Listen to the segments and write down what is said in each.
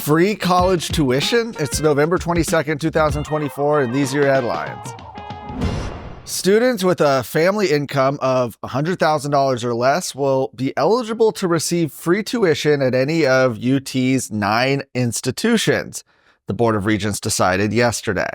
Free college tuition? It's November 22nd, 2024, and these are your headlines. Students with a family income of $100,000 or less will be eligible to receive free tuition at any of UT's 9 institutions, the Board of Regents decided yesterday.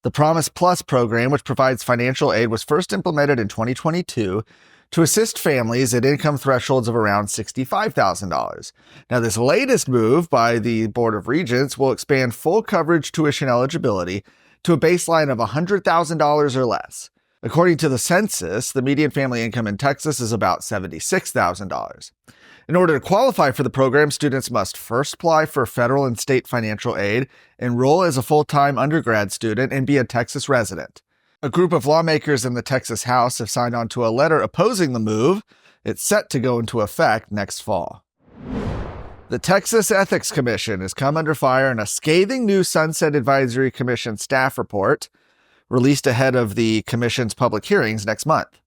The Promise Plus program, which provides financial aid, was first implemented in 2022 to assist families at income thresholds of around $65,000. Now, this latest move by the Board of Regents will expand full coverage tuition eligibility to a baseline of $100,000 or less. According to the census, the median family income in Texas is about $76,000. In order to qualify for the program, students must first apply for federal and state financial aid, enroll as a full-time undergrad student, and be a Texas resident. A group of lawmakers in the Texas House have signed on to a letter opposing the move. It's set to go into effect next fall. The Texas Ethics Commission has come under fire in a scathing new Sunset Advisory Commission staff report released ahead of the commission's public hearings next month.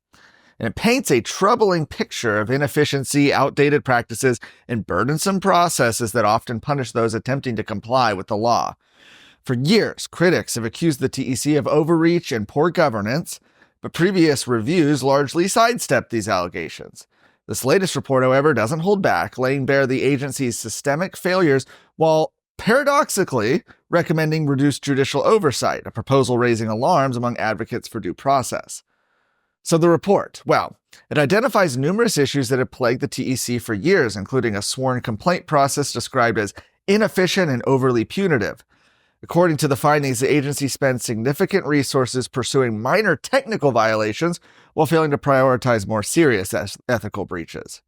And it paints a troubling picture of inefficiency, outdated practices, and burdensome processes that often punish those attempting to comply with the law. For years, critics have accused the TEC of overreach and poor governance, but previous reviews largely sidestepped these allegations. This latest report, however, doesn't hold back, laying bare the agency's systemic failures while paradoxically recommending reduced judicial oversight, a proposal raising alarms among advocates for due process. So the report, well, it identifies numerous issues that have plagued the TEC for years, including a sworn complaint process described as inefficient and overly punitive. According to the findings, the agency spends significant resources pursuing minor technical violations while failing to prioritize more serious ethical breaches.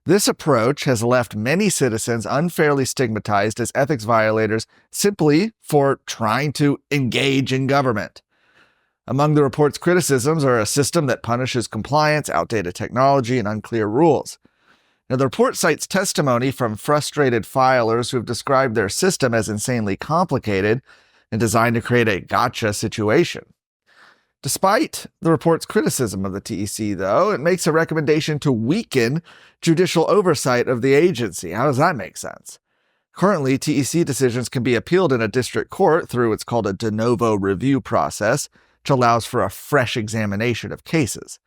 This approach has left many citizens unfairly stigmatized as ethics violators simply for trying to engage in government. Among the report's criticisms are a system that punishes compliance, outdated technology, and unclear rules. Now, the report cites testimony from frustrated filers who have described their system as insanely complicated and designed to create a gotcha situation. Despite the report's criticism of the TEC, though, it makes a recommendation to weaken judicial oversight of the agency. How does that make sense? Currently, TEC decisions can be appealed in a district court through what's called a de novo review process, which allows for a fresh examination of cases.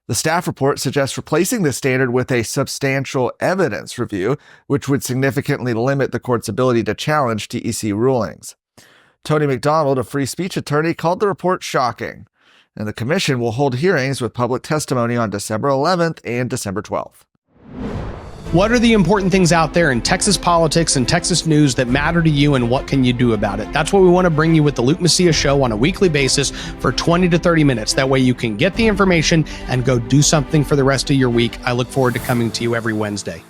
The staff report suggests replacing this standard with a substantial evidence review, which would significantly limit the court's ability to challenge TEC rulings. Tony McDonald, a free speech attorney, called the report shocking, and the commission will hold hearings with public testimony on December 11th and December 12th. What are the important things out there in Texas politics and Texas news that matter to you, and what can you do about it? That's what we want to bring you with the Luke Macias Show on a weekly basis for 20 to 30 minutes. That way you can get the information and go do something for the rest of your week. I look forward to coming to you every Wednesday.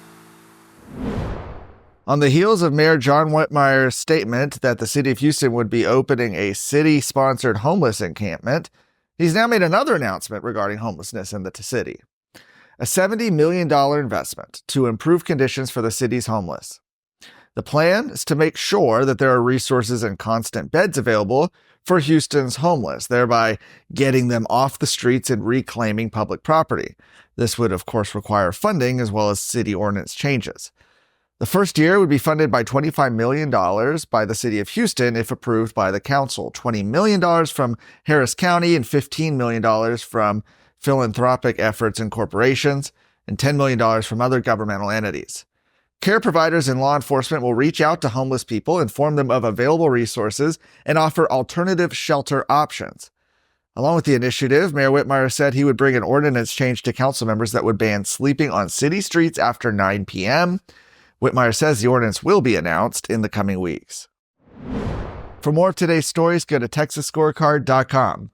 On the heels of Mayor John Whitmire's statement that the city of Houston would be opening a city-sponsored homeless encampment, he's now made another announcement regarding homelessness in the city. A $70 million investment to improve conditions for the city's homeless. The plan is to make sure that there are resources and constant beds available for Houston's homeless, thereby getting them off the streets and reclaiming public property. This would, of course, require funding as well as city ordinance changes. The first year would be funded by $25 million by the city of Houston if approved by the council, $20 million from Harris County and $15 million from philanthropic efforts and corporations, and $10 million from other governmental entities. Care providers and law enforcement will reach out to homeless people, inform them of available resources, and offer alternative shelter options. Along with the initiative, Mayor Whitmire said he would bring an ordinance change to council members that would ban sleeping on city streets after 9 p.m. Whitmire says the ordinance will be announced in the coming weeks. For more of today's stories, go to TexasScorecard.com.